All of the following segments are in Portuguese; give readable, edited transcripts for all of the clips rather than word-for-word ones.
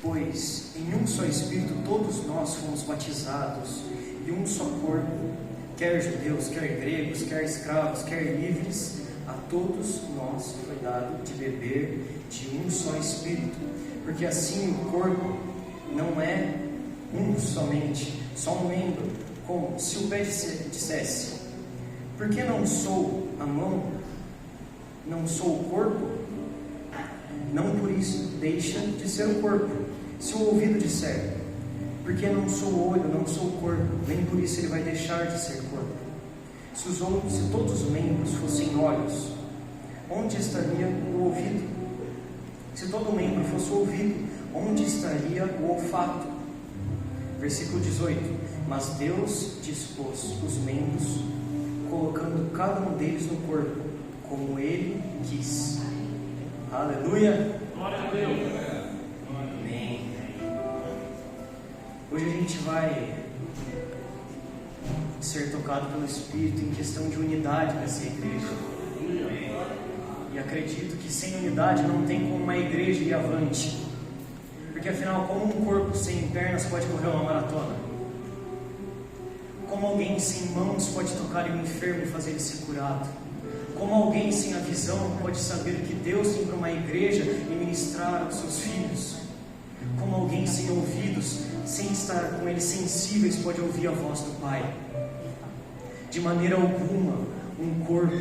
Pois em um só Espírito todos nós fomos batizados em um só corpo, quer judeus, quer gregos, quer escravos, quer livres, a todos nós foi dado de beber de um só Espírito, porque assim o corpo não é um somente, só um membro, como se o pé dissesse: por que não sou a mão, não sou o corpo? Não por isso deixa de ser o corpo. Se o ouvido disser: porque não sou o olho, não sou o corpo, nem por isso ele vai deixar de ser corpo. Se todos os membros fossem olhos, onde estaria o ouvido? Se todo membro fosse o ouvido, onde estaria o olfato? Versículo 18: mas Deus dispôs os membros, colocando cada um deles no corpo, como Ele quis. Aleluia! Glória a Deus! Amém. Hoje a gente vai ser tocado pelo Espírito em questão de unidade nessa igreja. E acredito que sem unidade não tem como uma igreja ir avante. Porque afinal, como um corpo sem pernas pode correr uma maratona? Como alguém sem mãos pode tocar em um enfermo e fazer ele ser curado? Como alguém sem a visão pode saber o que Deus tem para uma igreja e ministrar aos seus filhos? Como alguém sem ouvidos, sem estar com eles sensíveis, pode ouvir a voz do Pai? De maneira alguma, um corpo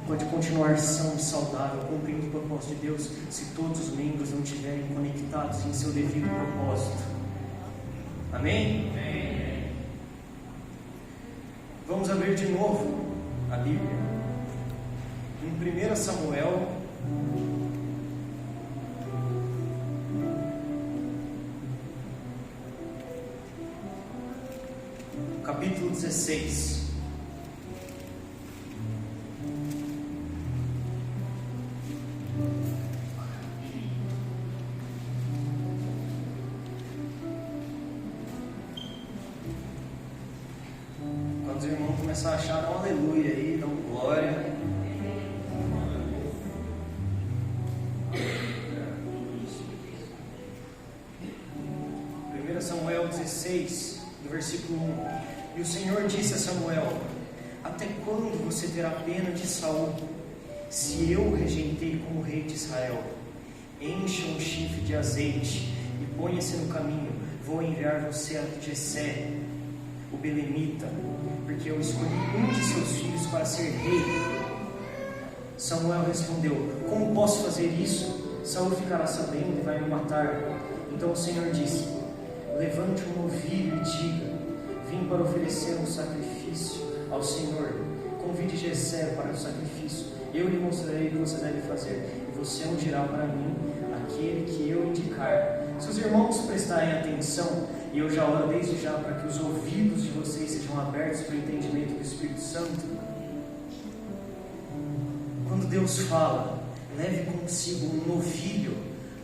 pode continuar são e saudável, cumprindo o propósito de Deus, se todos os membros não estiverem conectados em seu devido propósito. Amém? Amém. Vamos abrir de novo a Bíblia em 1 Samuel, capítulo 16. Quando os irmãos começarem a achar, dá um aleluia aí, dá um glória. Samuel 16, do versículo 1. E o Senhor disse a Samuel: até quando você terá pena de Saul, se eu o rejeitei como rei de Israel? Encha um chifre de azeite e ponha-se no caminho. Vou enviar você a Jessé, o belemita, porque eu escolhi um de seus filhos para ser rei. Samuel respondeu: como posso fazer isso? Saul ficará sabendo e vai me matar. Então o Senhor disse: levante um novilho e diga: vim para oferecer um sacrifício ao Senhor. Convide Jessé para o sacrifício. Eu lhe mostrarei o que você deve fazer, e você ungirá para mim aquele que eu indicar. Se os irmãos prestarem atenção, e eu já oro desde já para que os ouvidos de vocês sejam abertos para o entendimento do Espírito Santo. Quando Deus fala, leve consigo um novilho,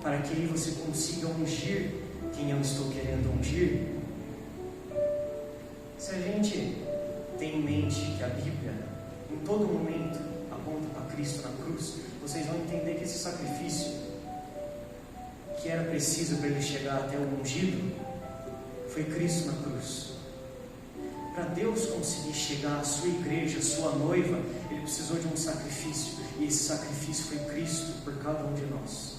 para que aí você consiga ungir quem eu estou querendo ungir. Se a gente tem em mente que a Bíblia, em todo momento, aponta para Cristo na cruz, vocês vão entender que esse sacrifício, que era preciso para ele chegar até o ungido, foi Cristo na cruz. Para Deus conseguir chegar à sua igreja, à sua noiva, Ele precisou de um sacrifício, e esse sacrifício foi Cristo por cada um de nós.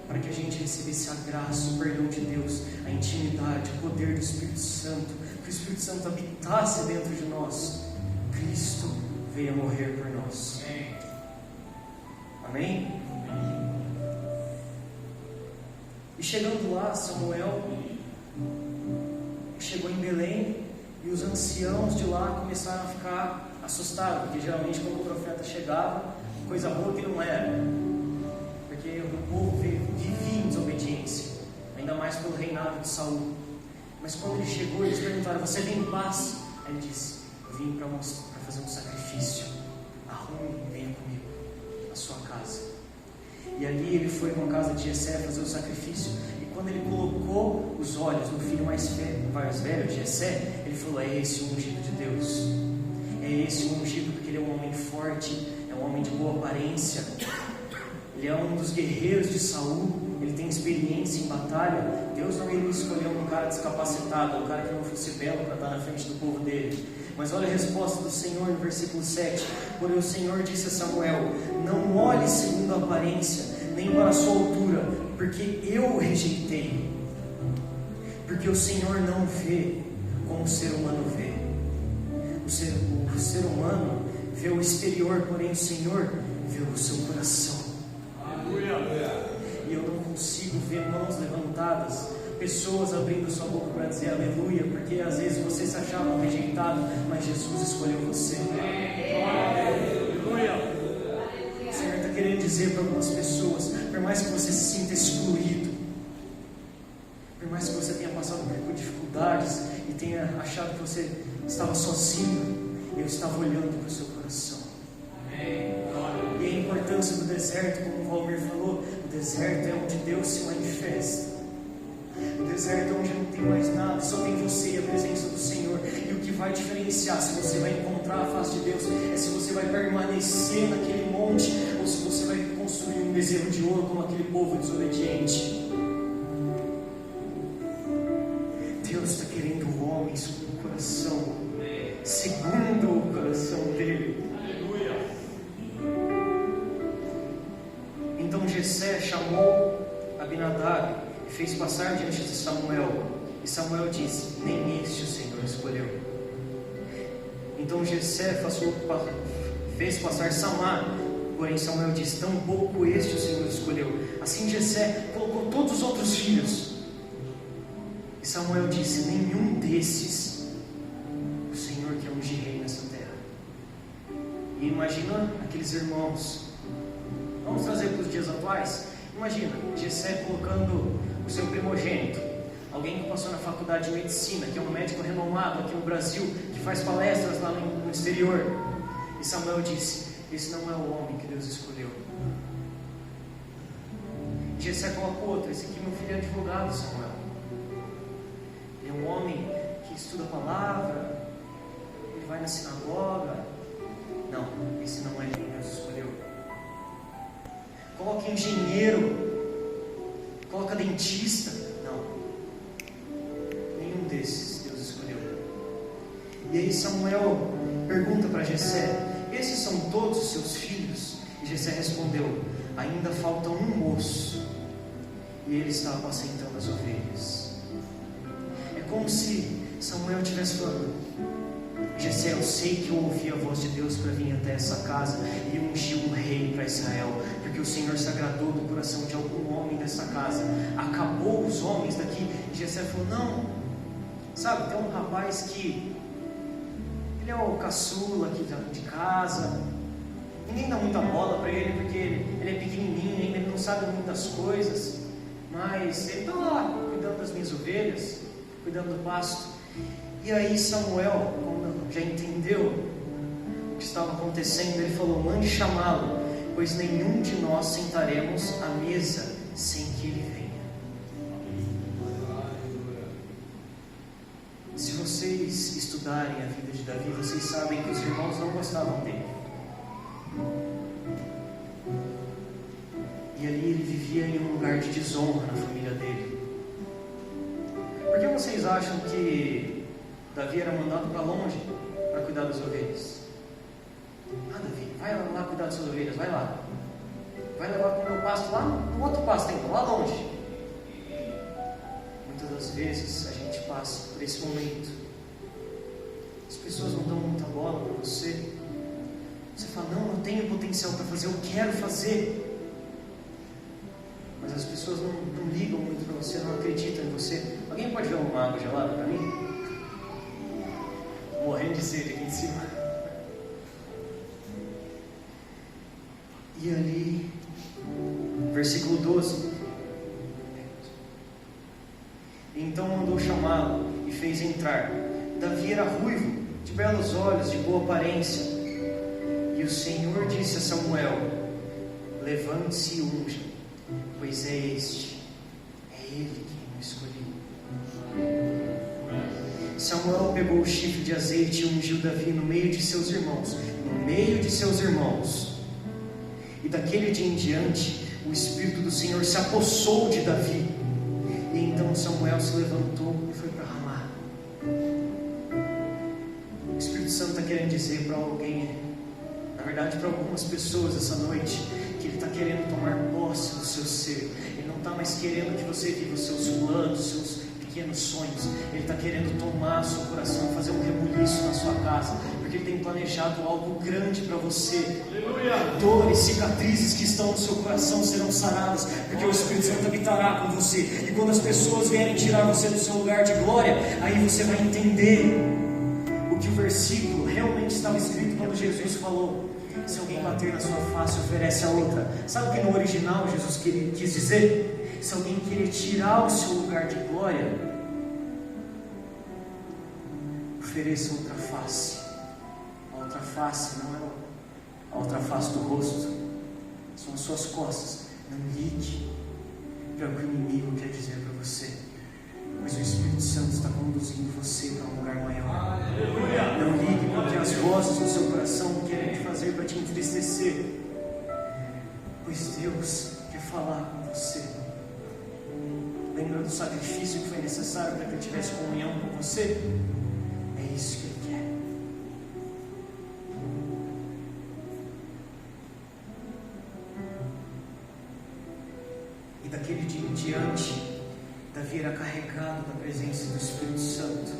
Para que a gente recebesse a graça, o perdão de Deus, a intimidade, o poder do Espírito Santo, que o Espírito Santo habitasse dentro de nós, Cristo veio a morrer por nós. Amém? E chegando lá, Samuel chegou em Belém, e os anciãos de lá começaram a ficar assustados, porque geralmente quando o profeta chegava, coisa boa que não era, porque o povo vivia em desobediência, ainda mais pelo reinado de Saul. Mas quando ele chegou, eles perguntaram: você vem em paz? Aí ele disse: eu vim para fazer um sacrifício. Arrume e venha comigo à sua casa. E ali ele foi com a casa de Jessé fazer o sacrifício. E quando ele colocou os olhos no filho mais velho de Jessé, ele falou: é esse o ungido de Deus. É esse o ungido, porque ele é um homem forte, é um homem de boa aparência. ele é um dos guerreiros de Saul, ele tem experiência em batalha. Deus não iria escolher um cara descapacitado, um cara que não fosse belo para estar na frente do povo dele. Mas olha a resposta do Senhor no versículo 7. Porém o Senhor disse a Samuel: não olhe segundo a aparência, nem para a sua altura, porque eu o rejeitei. Porque o Senhor não vê como o ser humano vê. O ser humano vê o exterior, porém o Senhor vê o seu coração. E eu não consigo ver mãos levantadas, pessoas abrindo sua boca para dizer aleluia, porque às vezes você se achava rejeitado, mas Jesus escolheu você. Aleluia. O Senhor está querendo dizer para algumas pessoas: por mais que você se sinta excluído, por mais que você tenha passado por dificuldades e tenha achado que você estava sozinho, eu estava olhando para o seu coração. E a importância do deserto, como o Valmir falou, o deserto é onde Deus se manifesta. O deserto é onde não tem mais nada, só tem você e a presença do Senhor. E o que vai diferenciar se você vai encontrar a face de Deus é se você vai permanecer naquele monte ou se você vai construir um bezerro de ouro como aquele povo desobediente. Deus está querendo homens com o coração segundo o coração dele. Então Jessé chamou Abinadab e fez passar diante de Samuel. E Samuel disse: nem este o Senhor escolheu. Então Jessé fez passar Samá. Porém Samuel disse: tampouco este o Senhor escolheu. Assim Jessé colocou todos os outros filhos. E Samuel disse: nenhum desses o Senhor quer ungir rei nessa terra. E imagina aqueles irmãos. Vamos trazer para os dias atuais. Imagina Jessé colocando o seu primogênito, alguém que passou na faculdade de medicina, que é um médico renomado aqui no Brasil, que faz palestras lá no exterior. E Samuel disse: esse não é o homem que Deus escolheu. Jessé coloca outro: esse aqui meu filho é advogado, Samuel. Ele é um homem que estuda a palavra, ele vai na sinagoga. Não, esse não é quem Deus escolheu. Coloca engenheiro, coloca dentista. Não, nenhum desses Deus escolheu. E aí Samuel pergunta para Jessé: esses são todos os seus filhos? E Jessé respondeu: ainda falta um moço, e ele está apacentando as ovelhas. É como se Samuel estivesse falando: Jessé, eu sei que eu ouvi a voz de Deus para vir até essa casa e ungir um rei para Israel, porque o Senhor se agradou do coração de algum homem dessa casa. Acabou os homens daqui. E Jessé falou: não, sabe, tem um rapaz que ele é o caçula aqui de casa, ninguém dá muita bola para ele, porque ele é pequenininho ainda, ele não sabe muitas coisas, mas ele está lá cuidando das minhas ovelhas, cuidando do pasto. E aí Samuel, quando já entendeu o que estava acontecendo, ele falou: mande chamá-lo, pois nenhum de nós sentaremos à mesa sem que ele venha. Se vocês estudarem a vida de Davi, vocês sabem que os irmãos não gostavam dele. E ali ele vivia em um lugar de desonra na família dele. Por que vocês acham que Davi era mandado para longe para cuidar das ovelhas? Ah, Davi, vai lá cuidar das suas ovelhas, vai lá. Vai levar para o meu pasto lá no outro pasto, então, lá longe. Muitas das vezes a gente passa por esse momento. As pessoas não dão muita bola para você. Você fala: não, eu tenho potencial para fazer, eu quero fazer. Mas as pessoas não ligam muito para você, não acreditam em você. Alguém pode ver uma água gelada para mim? Morrendo de sede aqui em cima. E ali, versículo 12: então mandou chamá-lo e fez entrar. Davi era ruivo, de belos olhos, de boa aparência. E o Senhor disse a Samuel: levante-se e unja, pois é este, é ele quem o escolheu. Samuel pegou o chifre de azeite e ungiu Davi no meio de seus irmãos. No meio de seus irmãos. E daquele dia em diante, o Espírito do Senhor se apossou de Davi. E então Samuel se levantou e foi para Ramá. O Espírito Santo está querendo dizer para alguém, na verdade para algumas pessoas essa noite, que Ele está querendo tomar posse do seu ser. Ele não está mais querendo que você viva os seus planos, os seus pequenos sonhos. Ele está querendo tomar o seu coração, fazer um rebuliço na sua casa, porque Ele tem planejado algo grande para você. Aleluia. Dores, cicatrizes que estão no seu coração serão saradas, porque o Espírito Santo habitará com você. E quando as pessoas vierem tirar você do seu lugar de glória, aí você vai entender o que o versículo realmente estava escrito quando Jesus falou: se alguém bater na sua face, oferece a outra. Sabe o que no original Jesus quis dizer? Se alguém querer tirar o seu lugar de glória, ofereça outra face. A outra face não é a outra face do rosto, são as suas costas. Não ligue para o que o inimigo quer dizer para você, mas o Espírito Santo está conduzindo você para um lugar maior. Não ligue para o que as vozes do seu coração querem te fazer para te entristecer, pois Deus quer falar com você. Lembra do sacrifício que foi necessário para que Ele tivesse comunhão com você? É isso que Ele quer. E daquele dia em diante, Davi era carregado da presença do Espírito Santo.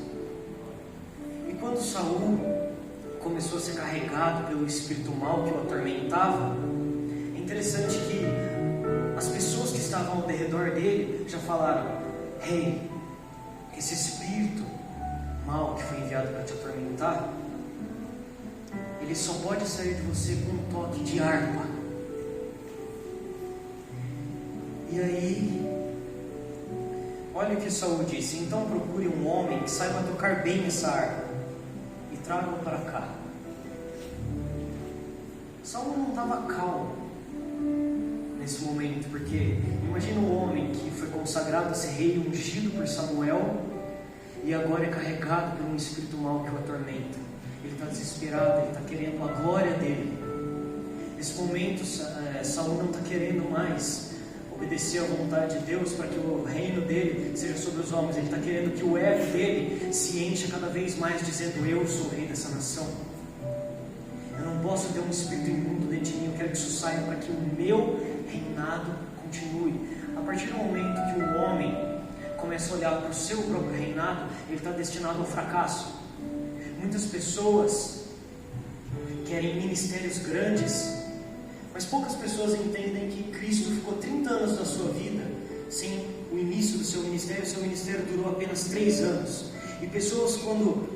E quando Saul começou a ser carregado pelo espírito mau que o atormentava, é interessante que as pessoas que estavam ao redor dele já falaram: Rei, esse espírito mau que foi enviado para te atormentar, ele só pode sair de você com um toque de harpa. E aí, olha o que Saul disse: então procure um homem que saiba tocar bem essa harpa e traga-o para cá. Saul não estava calmo nesse momento, porque imagina um homem que foi consagrado a ser rei, ungido por Samuel, e agora é carregado por um espírito mau que o atormenta. Ele está desesperado, ele está querendo a glória dele. Nesse momento, Saul não está querendo mais obedecer à vontade de Deus para que o reino dele seja sobre os homens. Ele está querendo que o ego dele se encha cada vez mais, dizendo: eu sou o rei dessa nação. Eu não posso ter um espírito imundo dentro de mim. Eu quero que isso saia para que o meu reinado continue. A partir do momento que o homem começa a olhar para o seu próprio reinado, ele está destinado ao fracasso. Muitas pessoas querem ministérios grandes, mas poucas pessoas entendem que Cristo ficou 30 anos da sua vida sem o início do seu ministério durou apenas 3 anos. E pessoas, quando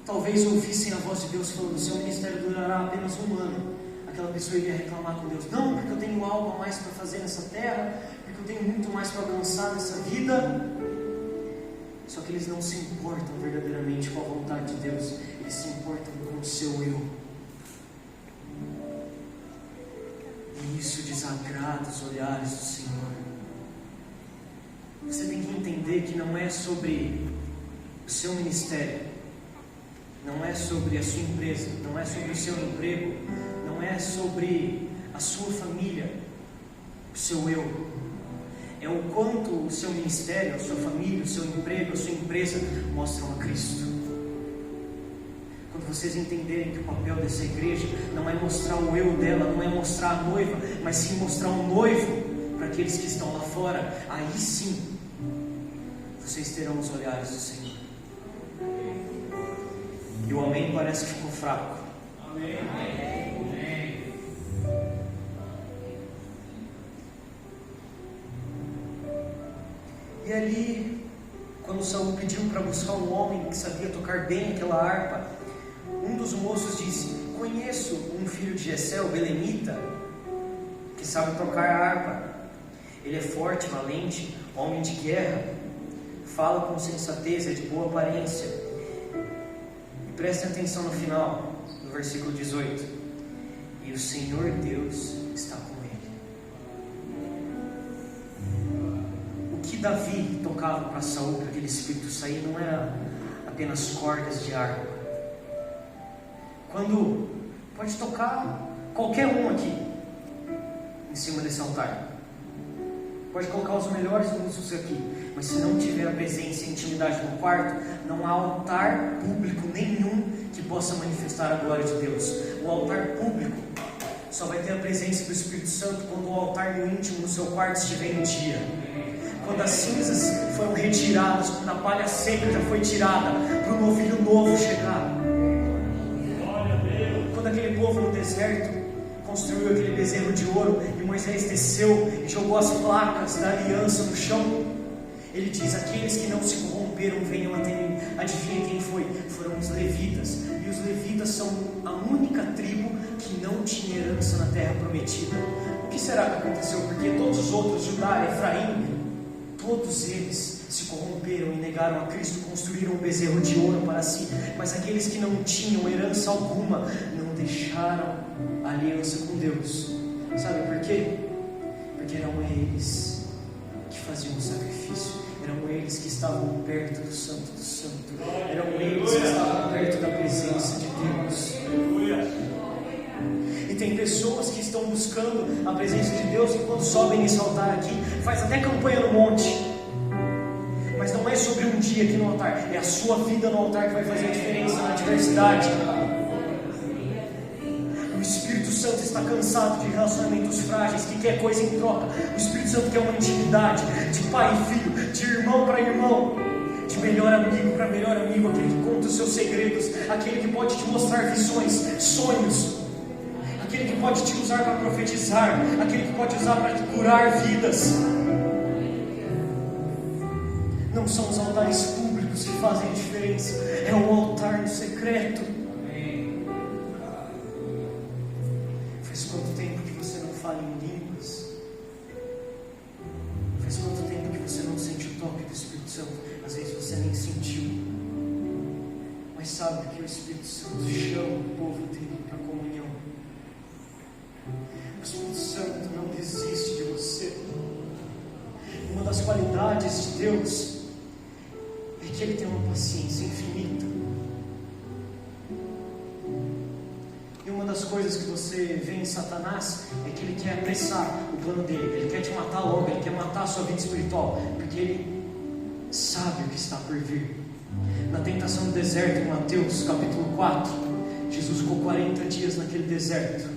talvez ouvissem a voz de Deus falando: seu ministério durará apenas 1 ano, aquela pessoa iria reclamar com Deus: não, porque eu tenho algo a mais para fazer nessa terra, porque eu tenho muito mais para alcançar nessa vida. Só que eles não se importam verdadeiramente com a vontade de Deus, eles se importam com o seu eu. E isso desagrada os olhares do Senhor. Você tem que entender que não é sobre o seu ministério, não é sobre a sua empresa, não é sobre o seu emprego, não é sobre a sua família, o seu eu. É o quanto o seu ministério, a sua família, o seu emprego, a sua empresa mostram a Cristo. Quando vocês entenderem que o papel dessa igreja não é mostrar o eu dela, não é mostrar a noiva, mas sim mostrar um noivo para aqueles que estão lá fora, aí sim vocês terão os olhares do Senhor. E o amém parece que ficou fraco. Amém. E ali, quando Saul pediu para buscar um homem que sabia tocar bem aquela harpa, um dos moços disse: conheço um filho de Jessé, o belemita, que sabe tocar a harpa. Ele é forte, valente, homem de guerra, fala com sensatez, é de boa aparência. E prestem atenção no final, no versículo 18: e o Senhor Deus está com ele. O que Davi tocava para Saul, para aquele espírito sair, não era apenas cordas de harpa. Quando pode tocar qualquer um aqui, em cima desse altar. Pode colocar os melhores músicos aqui, mas se não tiver a presença e intimidade no quarto, não há altar público nenhum que possa manifestar a glória de Deus. O altar público só vai ter a presença do Espírito Santo quando o altar no íntimo, no seu quarto, estiver em dia. Quando as cinzas foram retiradas, quando a palha seca já foi tirada, para o novilho novo chegar. Quando aquele povo no deserto construiu aquele bezerro de ouro e Moisés desceu e jogou as placas da aliança no chão, ele diz: aqueles que não se corromperam venham até mim. Adivinha quem foi? Foram os levitas. E os levitas são a única tribo que não tinha herança na terra prometida. O que será que aconteceu? Porque todos os outros, Judá, Efraim, todos eles se corromperam e negaram a Cristo, construíram um bezerro de ouro para si. Mas aqueles que não tinham herança alguma não deixaram a aliança com Deus. Sabe por quê? Porque eram eles que faziam o sacrifício, eram eles que estavam perto do Santo do Santo, eram eles que estavam perto da presença de Deus. E tem pessoas que estão buscando a presença de Deus, que quando sobem nesse altar aqui, faz até campanha no monte, mas não é sobre um dia aqui no altar, é a sua vida no altar que vai fazer a diferença na adversidade. O Espírito Santo está cansado de relacionamentos frágeis, que quer coisa em troca. O Espírito Santo quer uma intimidade de pai e filho, de irmão para irmão, de melhor amigo para melhor amigo, aquele que conta os seus segredos, aquele que pode te mostrar visões, sonhos, aquele que pode te usar para profetizar, aquele que pode usar para curar vidas. Não são os altares públicos que fazem a diferença, é o altar no secreto. Faz quanto tempo que você não fala em línguas? Faz quanto tempo que você não sente o toque do Espírito Santo? Às vezes você nem sentiu, mas sabe que o Espírito Santo chama o povo dele para comunhão. O Espírito Santo não desiste de você. Uma das qualidades de Deus é que Ele tem uma paciência infinita. E uma das coisas que você vê em Satanás é que ele quer apressar o plano dele, ele quer te matar logo, ele quer matar a sua vida espiritual, porque ele sabe o que está por vir. Na tentação do deserto, em Mateus capítulo 4, Jesus ficou 40 dias naquele deserto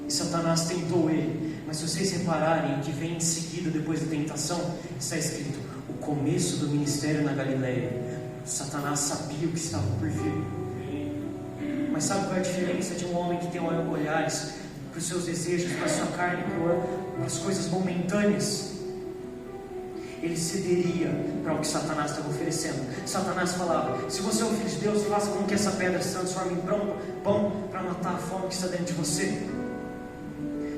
e Satanás tentou ele. Mas se vocês repararem, o que vem em seguida depois da tentação, está escrito: o começo do ministério na Galileia. Satanás sabia o que estava por vir. Mas sabe qual é a diferença de um homem que tem olhares para os seus desejos, para a sua carne, para as coisas momentâneas? Ele cederia para o que Satanás estava oferecendo. Satanás falava: se você é o filho de Deus, faça com que essa pedra se transforme em pão para matar a fome que está dentro de você.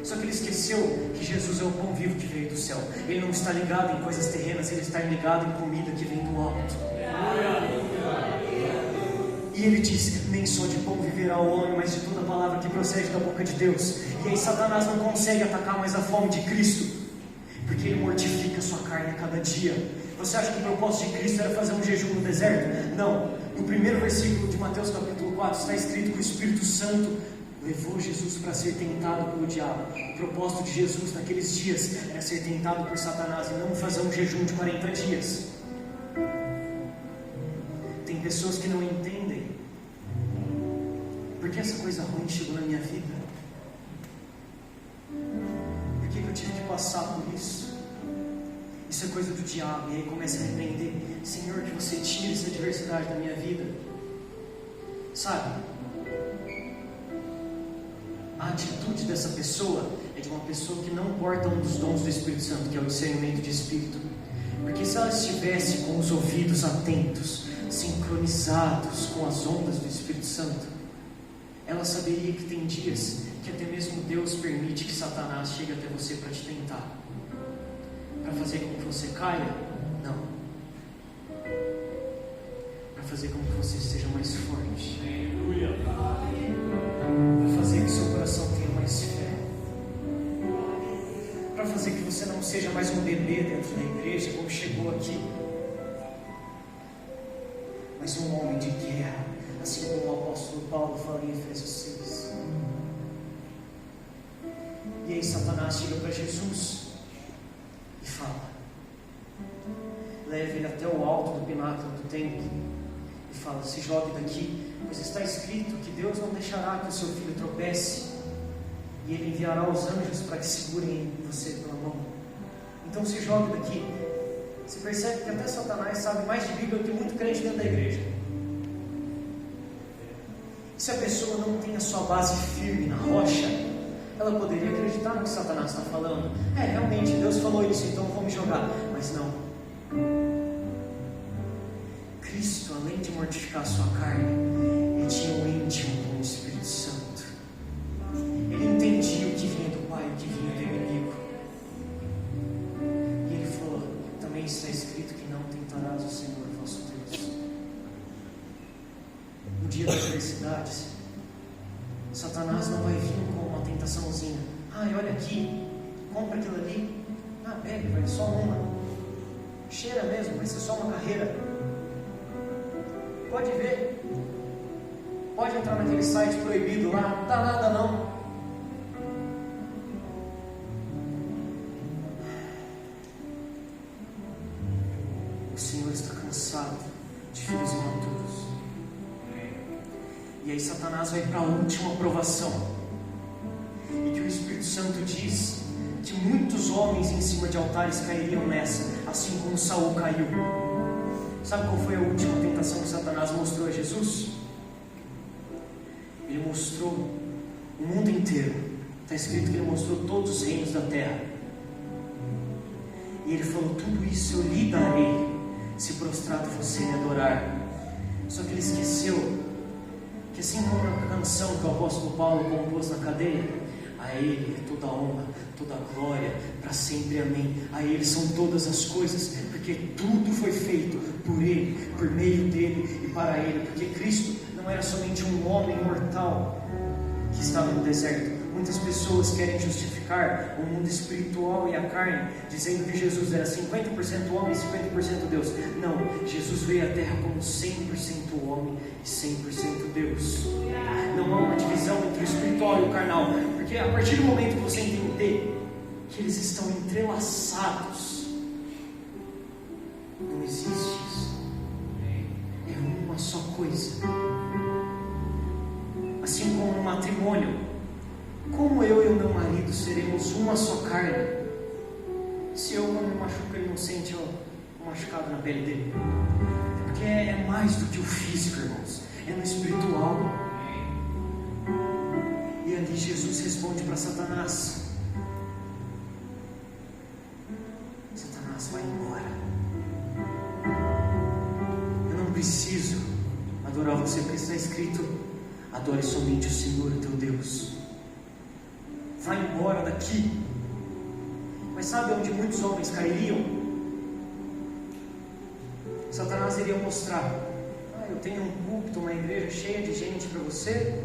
Só que ele esqueceu que Jesus é o pão vivo que veio do céu. Ele não está ligado em coisas terrenas, ele está ligado em comida que vem do alto. E ele disse: nem só de pão viverá o homem, mas de toda palavra que procede da boca de Deus. E aí Satanás não consegue atacar mais a fome de Cristo, porque ele mortifica a sua carne a cada dia. Você acha que o propósito de Cristo era fazer um jejum no deserto? Não. No primeiro versículo de Mateus capítulo 4 está escrito que o Espírito Santo levou Jesus para ser tentado pelo diabo. O propósito de Jesus naqueles dias era ser tentado por Satanás e não fazer um jejum de 40 dias. Tem pessoas que não entendem por que essa coisa ruim chegou na minha vida. Por que eu tive que passar por isso? Isso é coisa do diabo. E aí começa a repreender: Senhor, que você tire essa adversidade da minha vida. Sabe? A atitude dessa pessoa é de uma pessoa que não porta um dos dons do Espírito Santo, que é o discernimento de espírito. Porque se ela estivesse com os ouvidos atentos, sincronizados com as ondas do Espírito Santo, ela saberia que tem dias que até mesmo Deus permite que Satanás chegue até você para te tentar, para fazer com que você caia? Não. Para fazer com que você seja mais forte. Para fazer que seu coração tenha mais fé. Para fazer que você não seja mais um bebê dentro da igreja, como chegou aqui, mas um homem de guerra, assim como o apóstolo Paulo fala em Efésios 6. E aí Satanás chega para Jesus e fala: leve ele até o alto do pináculo do templo e fala: se jogue daqui, pois está escrito que Deus não deixará que o seu filho tropece, e ele enviará os anjos para que segurem você pela mão. Então se jogue daqui. Você percebe que até Satanás sabe mais de Bíblia do que muito crente dentro da igreja. Se a pessoa não tem a sua base firme na rocha, ela poderia acreditar no que Satanás está falando. Realmente Deus falou isso, então vou me jogar. Mas não. Cristo, além de mortificar a sua carne, ele tinha um íntimo com o Espírito Santo. Ele entendia o que vinha do Pai, o que vinha do inimigo. E ele falou: também está escrito que não tentarás o Senhor vosso Deus. No dia da adversidade, Satanás não vai vir com uma tentaçãozinha. Olha aqui, compra aquilo ali. Bebe, vai só uma. Cheira mesmo, vai ser só uma carreira. Pode ver. Pode entrar naquele site proibido lá, não dá nada não. O Senhor está cansado de filhos imaturos. E aí Satanás vai para a última provação. E que o Espírito Santo diz que muitos homens em cima de altares cairiam nessa, assim como Saul caiu. Sabe qual foi a última tentação que Satanás mostrou a Jesus? Ele mostrou o mundo inteiro. Está escrito que ele mostrou todos os reinos da terra. E ele falou: tudo isso eu lhe darei, se prostrado você me adorar. Só que ele esqueceu que, assim como na canção que o apóstolo Paulo compôs na cadeia: a Ele é toda a honra, toda a glória, para sempre, amém. A Ele são todas as coisas, porque tudo foi feito por Ele, por meio dEle e para Ele. Porque Cristo não era somente um homem mortal que estava no deserto. Muitas pessoas querem justificar o mundo espiritual e a carne, dizendo que Jesus era 50% homem e 50% Deus. Não, Jesus veio à terra como 100% homem e 100% Deus. Não há uma divisão entre o espiritual e o carnal, porque a partir do momento que você entender que eles estão entrelaçados, não existe isso. É uma só coisa. Assim como no matrimônio, como eu e o meu marido seremos uma só carne, se eu não me machuco, ele não sente um machucado na pele dele? Porque é mais do que o físico, irmãos, é no espiritual. E ali Jesus responde para Satanás: Satanás, vai embora. Eu não preciso adorar você, porque está escrito: adore somente o Senhor, o teu Deus. Vai embora daqui. Mas sabe onde muitos homens cairiam? Satanás iria mostrar: eu tenho um púlpito, uma igreja cheia de gente para você.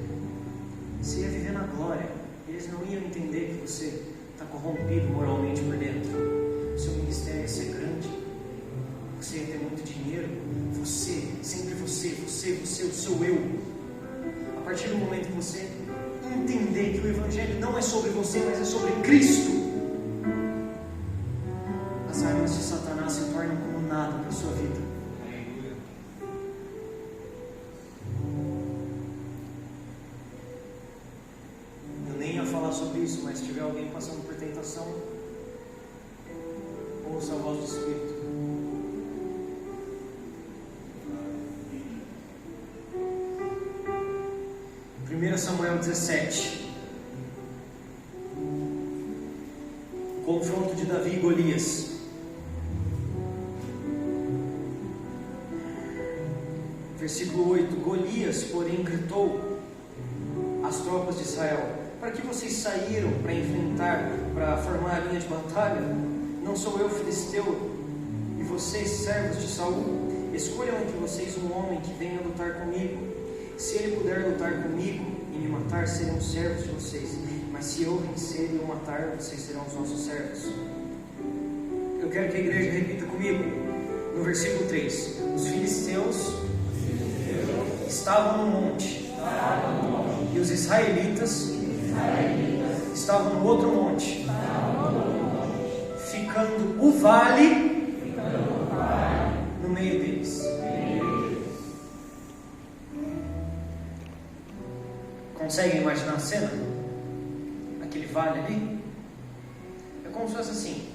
Você ia viver na glória. Eles não iam entender que você está corrompido moralmente por dentro. O seu ministério ia ser grande, você ia ter muito dinheiro. Você, sempre você, o seu eu. A partir do momento que você entender que o Evangelho não é sobre você, mas é sobre Cristo, as armas de Satanás se tornam como nada para a sua vida. Eu nem ia falar sobre isso, mas se tiver alguém passando por tentação, ouça a voz do Espírito. 1 Samuel 17. Confronto de Davi e Golias. Versículo 8. Golias, porém, gritou às tropas de Israel: para que vocês saíram para enfrentar, para formar a linha de batalha? Não sou eu filisteu, e vocês servos de Saul? Escolham entre vocês um homem que venha lutar comigo. Se ele puder lutar comigo e me matar, serão servos de vocês. Mas se eu vencer e o matar, vocês serão os nossos servos. Eu quero que a igreja repita comigo. No versículo 3. Os filisteus estavam no monte. E os israelitas estavam no outro monte, ficando o vale no meio deles. Conseguem imaginar a cena? Aquele vale ali? É como se fosse assim,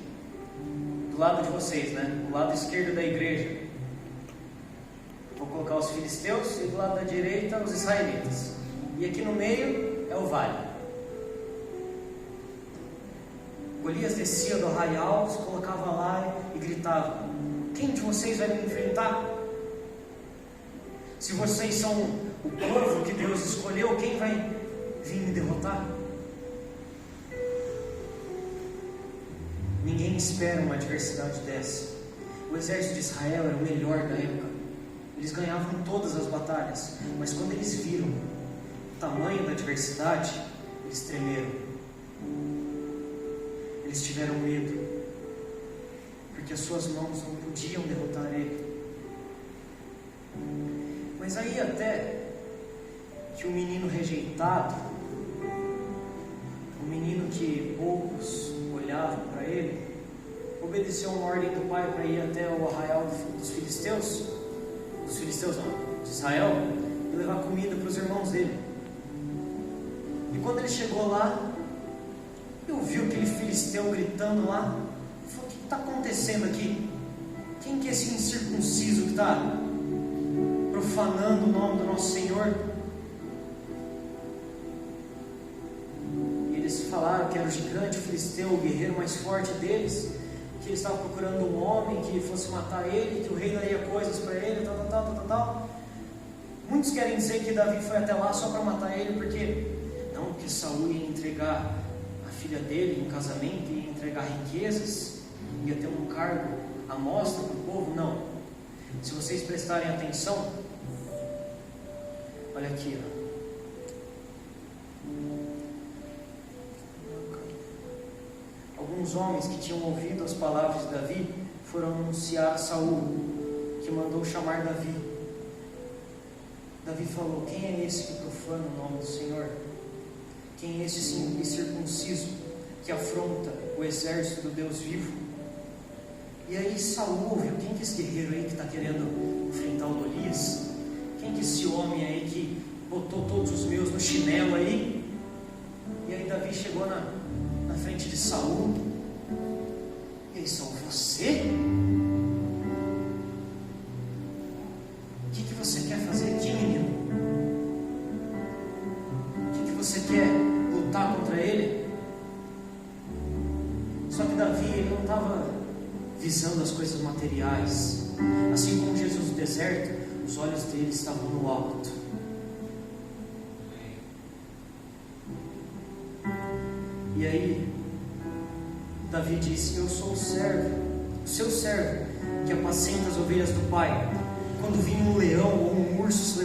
do lado de vocês, né? Do lado esquerdo da igreja, vou colocar os filisteus, e do lado da direita os israelitas, e aqui no meio é o vale. Golias descia do arraial, se colocava lá e gritava: quem de vocês vai me enfrentar? Se vocês são o povo que Deus escolheu, quem vai vir me derrotar? Ninguém espera uma adversidade dessa. O exército de Israel era o melhor da época. Eles ganhavam todas as batalhas. Mas quando eles viram o tamanho da adversidade, eles tremeram. Eles tiveram medo, porque as suas mãos não podiam derrotar ele. Mas aí até que o menino rejeitado, o menino que poucos olhavam para ele, obedeceu uma ordem do pai para ir até o arraial dos filisteus não, de Israel, e levar comida para os irmãos dele. E quando ele chegou lá, e ouviu aquele filisteu gritando lá, ele falou: o que está acontecendo aqui? Quem que é esse incircunciso que está profanando o nome do nosso Senhor? E eles falaram que era o gigante, o filisteu, o guerreiro mais forte deles, que ele estava procurando um homem que fosse matar ele, que o rei daria coisas para ele, tal. Muitos querem dizer que Davi foi até lá só para matar ele, porque Saul ia entregar a filha dele em casamento, ia entregar riquezas, ia ter um cargo à mostra para o povo. Não. Se vocês prestarem atenção, olha aqui, alguns homens que tinham ouvido as palavras de Davi foram anunciar a Saul, que mandou chamar Davi. Davi falou: quem é esse que profana o nome do Senhor? Quem é esse incircunciso que afronta o exército do Deus vivo? E aí Saul ouviu: quem que é esse guerreiro aí que está querendo enfrentar o Golias? Quem que é esse homem aí que botou todos os meus no chinelo aí? E aí Davi chegou na frente de Saul. E aí: Saul, você? O que você quer fazer aqui, menino? O que você quer lutar contra ele? Só que Davi, ele não estava visando as coisas materiais. Assim como Jesus no deserto, os olhos dele estavam no alto. E aí Davi disse: eu sou o seu servo, que apacenta as ovelhas do Pai. Quando vinha um leão ou um urso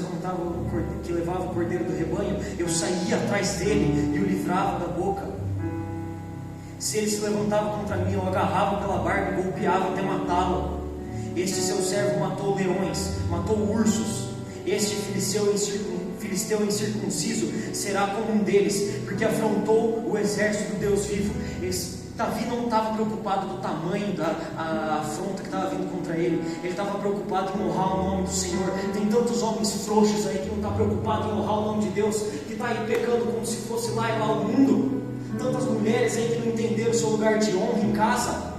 que levava o cordeiro do rebanho, eu saía atrás dele e o livrava da boca. Se ele se levantava contra mim, eu agarrava pela barba e golpeava até matá-lo. Este seu servo matou leões, matou ursos. Este filisteu incircunciso será como um deles, porque afrontou o exército do Deus vivo. Davi não estava preocupado do tamanho da afronta que estava vindo contra ele. Ele estava preocupado em honrar o nome do Senhor. Tem tantos homens frouxos aí que não estão preocupados em honrar o nome de Deus, que está aí pecando como se fosse lá igual ao mundo. Tantas mulheres aí que não entenderam o seu lugar de honra em casa.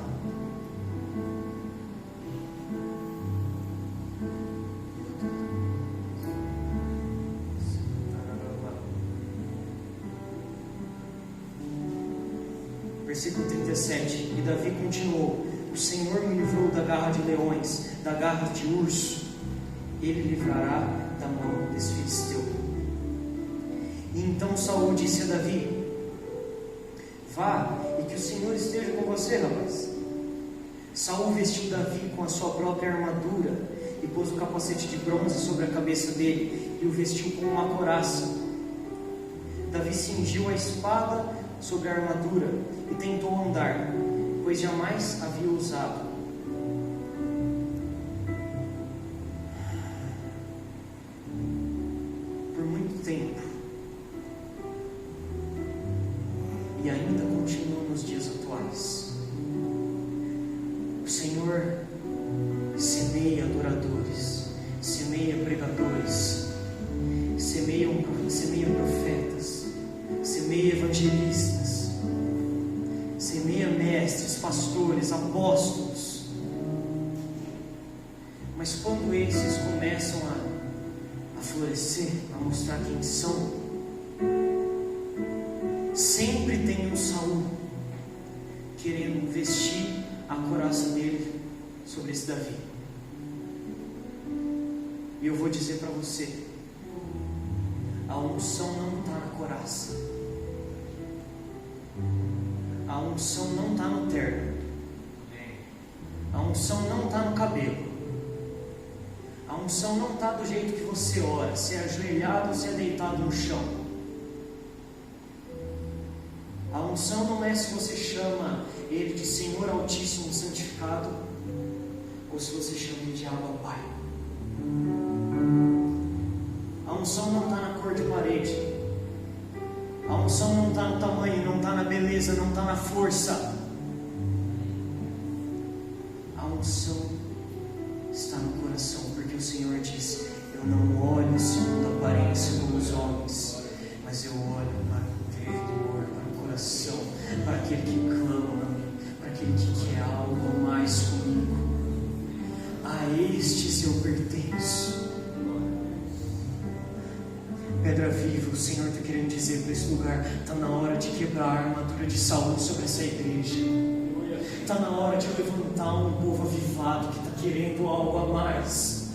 Versículo 37. E Davi continuou: o Senhor me livrou da garra de leões, da garra de urso. Ele livrará da mão desse filisteu. E então Saul disse a Davi: vá, e que o Senhor esteja com você, rapaz. Saul vestiu Davi com a sua própria armadura e pôs o capacete de bronze sobre a cabeça dele e o vestiu com uma couraça. Davi cingiu a espada sobre a armadura e tentou andar, pois jamais havia usado. Por muito tempo. E pastores, apóstolos. Mas quando esses começam a florescer, a mostrar quem são, sempre tem um Saul querendo investir a couraça dele sobre esse Davi. E eu vou dizer para você, a unção não está na couraça, a unção não está no terno, a unção não está no cabelo, a unção não está do jeito que você ora, se é ajoelhado ou se é deitado no chão. A unção não é se você chama Ele de Senhor Altíssimo Santificado, ou se você chama Ele de Abba Pai. A unção não está na cor de parede, a unção não está no tamanho, não está na beleza, não está na força. A unção está no coração, porque o Senhor disse: eu não olho segundo a aparência como os homens, mas eu olho para o interior, para o coração, para aquele que clama a mim, para aquele que quer algo mais comigo. A estes eu pertenço. Pedra viva, o Senhor está querendo dizer para esse lugar: está na hora de quebrar a armadura de Saul sobre essa igreja. Está na hora de levantar um povo avivado que está querendo algo a mais.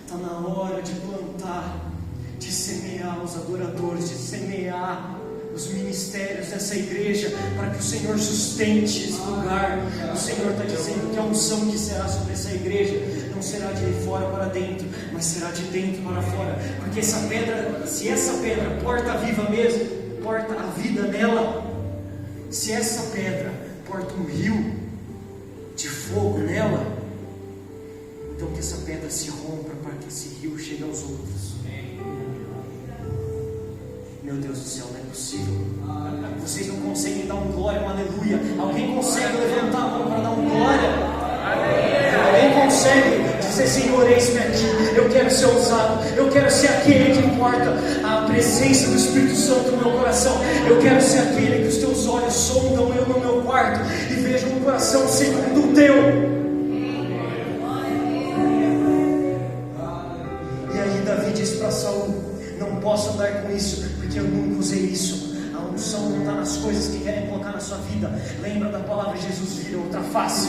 Está na hora de plantar, de semear os adoradores, de semear os ministérios dessa igreja, para que o Senhor sustente esse lugar. O Senhor está dizendo que a unção que será sobre essa igreja não será de fora para dentro, mas será de dentro para fora, porque essa pedra, se essa pedra porta a viva mesmo, porta a vida nela, se essa pedra porta um rio de fogo nela, então que essa pedra se rompa para que esse rio chegue aos outros. Meu Deus do céu, não é possível. Vocês não conseguem dar um glória, um aleluia? Alguém consegue levantar a mão para dar um glória? Alguém consegue dizer: Senhor, eis-me aqui, eu quero ser usado, eu quero ser aquele que importa a presença do Espírito Santo no meu coração, eu quero ser aquele que os teus olhos sondam eu no meu quarto e vejam um coração segundo o teu. E aí Davi disse para Saul: não posso andar com isso, porque eu nunca usei isso. A unção não está nas coisas que querem colocar na sua vida. Lembra da palavra: Jesus vira outra face.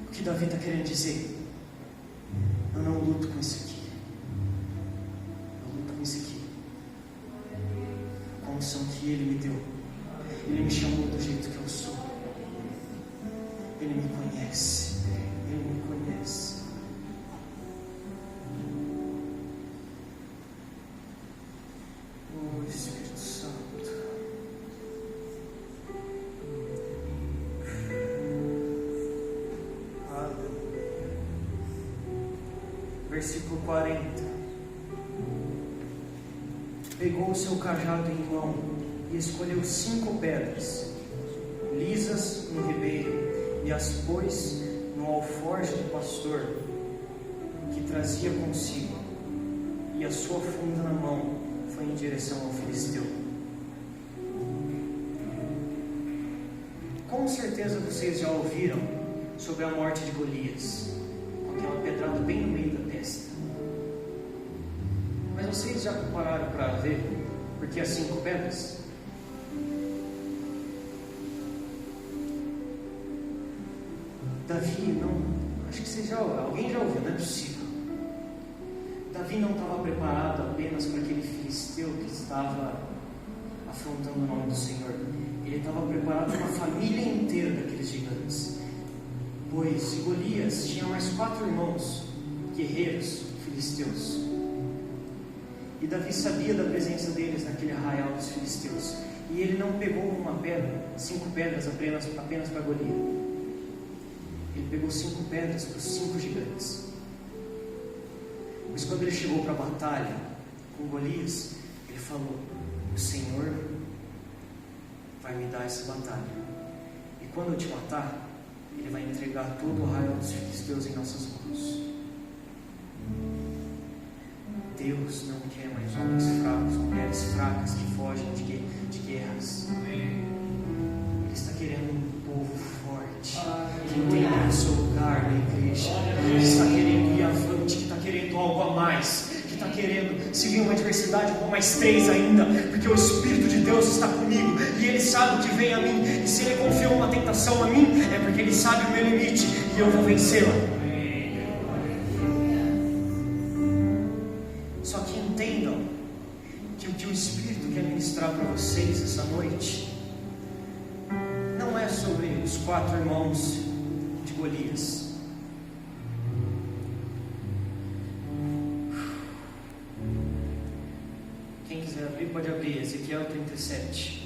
O que Davi está querendo dizer? Eu não luto com isso aqui, eu luto com isso aqui, com a unção que Ele me deu. Ele me chamou do jeito que eu sou, Ele me conhece, Ele me conhece. Oh, Espírito Santo. Versículo 40. Pegou o seu cajado em mão e escolheu 5 pedras lisas no ribeiro e as pôs no alforje do pastor que trazia consigo, e a sua funda na mão foi em direção ao filisteu. Com certeza vocês já ouviram sobre a morte de Golias, com aquela pedrada bem no meio da testa. Mas vocês já pararam para ver por que as 5 pedras? Davi não, acho que vocês alguém já ouviu, não é possível. Davi não estava preparado apenas para aquele filisteu que estava afrontando o nome do Senhor. Ele estava preparado para a família inteira daqueles gigantes. Pois Golias tinha mais 4 irmãos guerreiros filisteus. E Davi sabia da presença deles naquele arraial dos filisteus. E ele não pegou uma pedra, 5 pedras apenas para Golias. Ele pegou 5 pedras para os 5 gigantes. Mas quando ele chegou para a batalha com Golias, ele falou: o Senhor vai me dar essa batalha, e quando eu te matar, Ele vai entregar todo o arraial dos filisteus em nossas mãos. Deus não quer mais homens fracos, mulheres fracas que fogem de guerras. igreja, que está querendo ir avante, que está querendo algo a mais, que está querendo, se vir uma adversidade, eu vou mais 3 ainda, porque o Espírito de Deus está comigo, e Ele sabe o que vem a mim, e se Ele confiou uma tentação a mim, é porque Ele sabe o meu limite, e eu vou vencê-la. Só que entendam que o que o Espírito quer ministrar para vocês essa noite não é sobre os 4 irmãos de Golias. Quem quiser abrir, pode abrir. Ezequiel 37.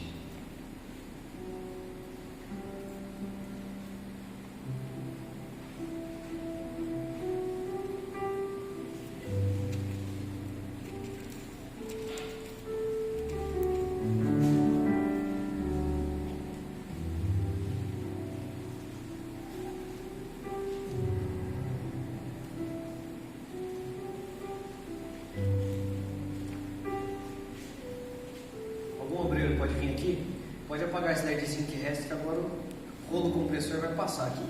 Pode vir aqui, pode apagar esse LEDzinho que resta, que agora o rolo compressor vai passar aqui.